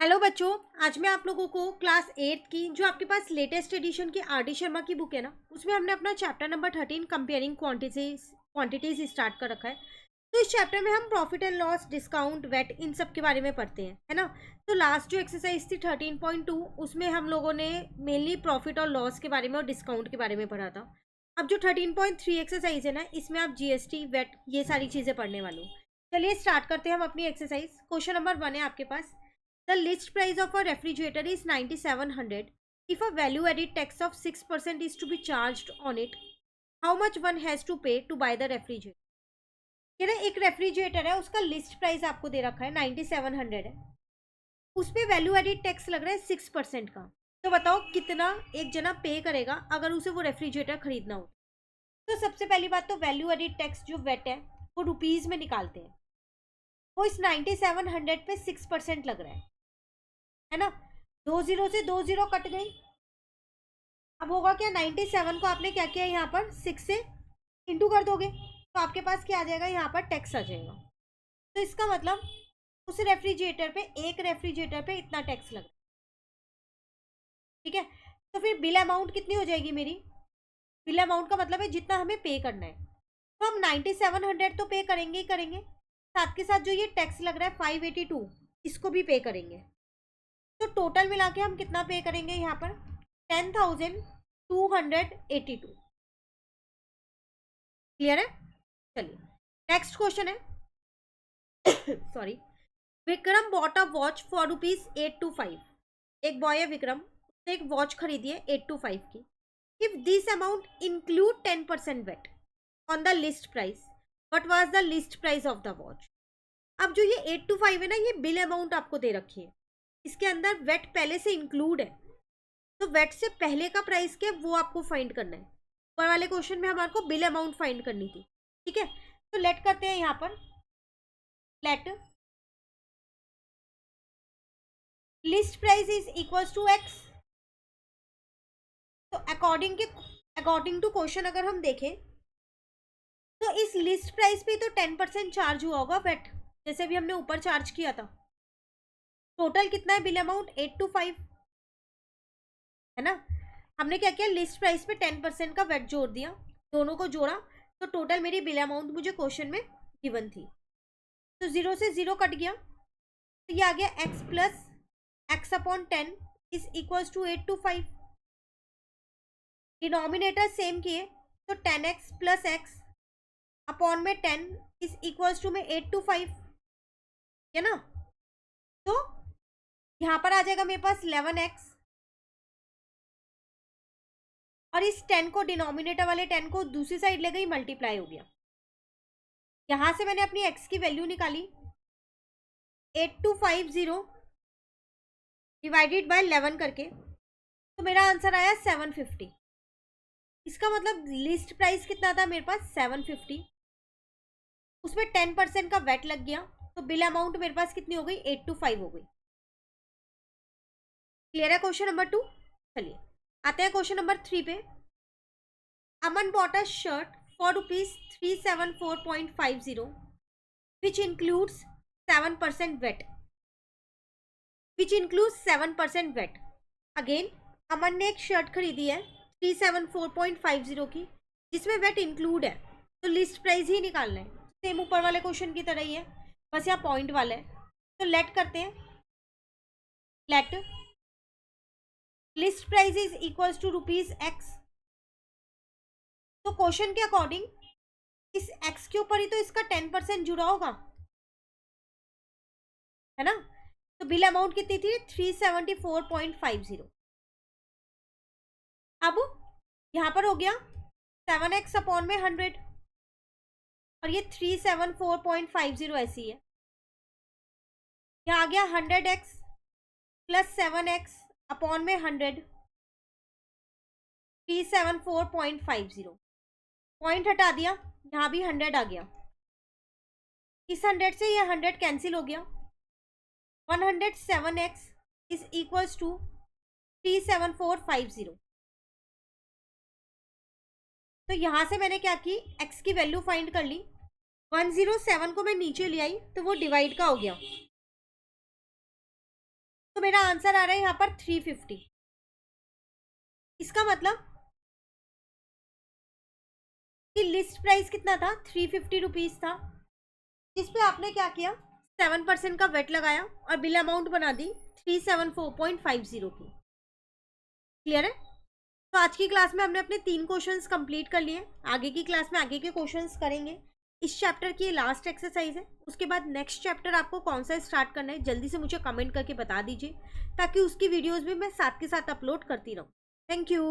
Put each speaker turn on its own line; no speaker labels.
Hello बच्चों। आज मैं आप लोगों को क्लास 8 की जो आपके पास लेटेस्ट एडिशन की आर डी शर्मा की बुक है ना, उसमें हमने अपना chapter number 13 comparing quantities start कर रखा है। तो इस चैप्टर में हम profit and loss, discount, VAT, इन सब के बारे में पढ़ते हैं, है ना। तो लास्ट जो एक्सरसाइज थी 13.2, उसमें हम लोगों ने मेनली प्रॉफिट और लॉस के बारे में और डिस्काउंट के बारे में पढ़ा था। अब जो 13.3 एक्सरसाइज है ना, इसमें आप जीएसटी, वेट, ये सारी चीज़ें पढ़ने वाले हो। चलिए स्टार्ट करते हैं हम अपनी एक्सरसाइज। क्वेश्चन नंबर 1 है आपके पास। The list price of a refrigerator is 9700. If a value added tax of 6% is to be charged on it, how much one has to pay to buy the refrigerator? ये ना एक refrigerator है, उसका list price आपको दे रखा है 9700 है। उस पर वैल्यू एडिड टैक्स लग रहा है 6% का। तो बताओ कितना एक जना पे करेगा अगर उसे वो रेफ्रिजरेटर खरीदना हो। तो सबसे पहली बात तो वैल्यू एडिड टैक्स जो वेट है वो रुपीज में निकालते हैं। वो इस 9700 पे 6% लग रहा है ना। 2 जीरो से 2 जीरो कट गई। अब होगा क्या, 97 को आपने क्या किया, यहाँ पर 6 से इंटू कर दोगे तो आपके पास क्या आ जाएगा, यहाँ पर टैक्स आ जाएगा। तो इसका मतलब उस रेफ्रिजरेटर पे, एक रेफ्रिजरेटर पे इतना टैक्स लगा। ठीक है। तो फिर बिल अमाउंट कितनी हो जाएगी मेरी। बिल अमाउंट का मतलब है जितना हमें पे करना है। तो हम 9700 तो पे करेंगे ही करेंगे, साथ के साथ जो ये टैक्स लग रहा है 582, इसको भी पे करेंगे। तो टोटल मिला के हम कितना पे करेंगे यहाँ पर, 10,282। क्लियर है। चलिए नेक्स्ट क्वेश्चन है। Sorry. Vikram bought a watch for ₹825। एक बॉय है विक्रम, उसने एक वॉच खरीदी है 825 की। If this amount include 10% VAT on the list price, what was the list price of the watch. अब जो ये 825 है ना, ये बिल अमाउंट आपको दे रखी है, इसके अंदर वेट पहले से इंक्लूड है। तो वेट से पहले का प्राइस क्या है वो आपको फाइंड करना है। ऊपर वाले क्वेश्चन में हमारे को बिल अमाउंट फाइंड करनी थी। ठीक है। तो लेट करते हैं यहाँ पर, let list price is equals to x. तो अकॉर्डिंग टू क्वेश्चन अगर हम देखें तो इस लिस्ट प्राइस पे तो 10% चार्ज हुआ होगा वेट, जैसे भी हमने ऊपर चार्ज किया था। टोटल कितना है बिल अमाउंट, 825, है ना। हमने क्या किया, लिस्ट प्राइस पे 10% का वेट जोड़ दिया, दोनों को जोड़ा, तो टोटल मेरी बिल अमाउंट मुझे क्वेश्चन में गिवन थी। तो 0 से 0 कट गया, तो ये आ गया x plus x upon 10 is equals to 825। Denominator same किए, तो 10x प्लस एक्स अपॉन में 10 इज इक्वल्स टू में 825, है ना। तो यहाँ पर आ जाएगा मेरे पास 11x, और इस 10 को, डिनोमिनेटर वाले 10 को दूसरी साइड ले गई, मल्टीप्लाई हो गया। यहां से मैंने अपनी x की वैल्यू निकाली, 8250 डिवाइडेड बाय 11 करके, तो मेरा आंसर आया 750। इसका मतलब लिस्ट प्राइस कितना था मेरे पास, 750। उसमें 10% का वेट लग गया, तो बिल अमाउंट मेरे पास कितनी हो गई, 825 हो गई। क्लियर है क्वेश्चन नंबर 2। चलिए आते हैं क्वेश्चन नंबर 3 पे। Aman bought a shirt for ₹374.50 which includes 7% VAT, which includes 7% VAT. Again Aman ने एक शर्ट खरीदी है 374.50 की, जिसमें वेट इंक्लूड है। तो लिस्ट प्राइस ही निकालना है, सेम ऊपर वाले क्वेश्चन की तरह ही है, बस यहाँ पॉइंट वाला है। तो लेट करते हैं, let list price is equals to ₹x। तो क्वेश्चन के अकॉर्डिंग इस x के ऊपर ही तो इसका 10% जुड़ा होगा, है ना। तो बिल अमाउंट कितनी थी, 374.50। अब यहाँ पर हो गया 7x अपॉन में 100, और ये 374.50 ऐसी है। यहाँ आ गया 100x प्लस 7x अपॉन में 100, 374.50। पॉइंट हटा दिया, यहाँ भी 100 आ गया। इस 100 से ये 100 कैंसिल हो गया। 107x is equals to 37450। तो यहां से मैंने क्या की, x की वैल्यू फाइंड कर ली। 107 को मैं नीचे ले आई तो वो डिवाइड का हो गया, तो मेरा आंसर आ रहा है यहाँ पर 350। इसका मतलब कि लिस्ट प्राइस कितना था, 350 रुपीज़ था, जिस पे आपने क्या किया, 7% का वेट लगाया और बिल अमाउंट बना दी 374.50 की। क्लियर है? तो आज की क्लास में हमने अपने 3 क्वेश्चंस कंप्लीट कर लिए। आगे की क्लास में आगे के क्वेश्चंस करेंगे। इस चैप्टर की लास्ट एक्सरसाइज है। उसके बाद नेक्स्ट चैप्टर आपको कौन सा स्टार्ट करना है जल्दी से मुझे कमेंट करके बता दीजिए, ताकि उसकी वीडियोस भी मैं साथ के साथ अपलोड करती रहूँ। Thank you.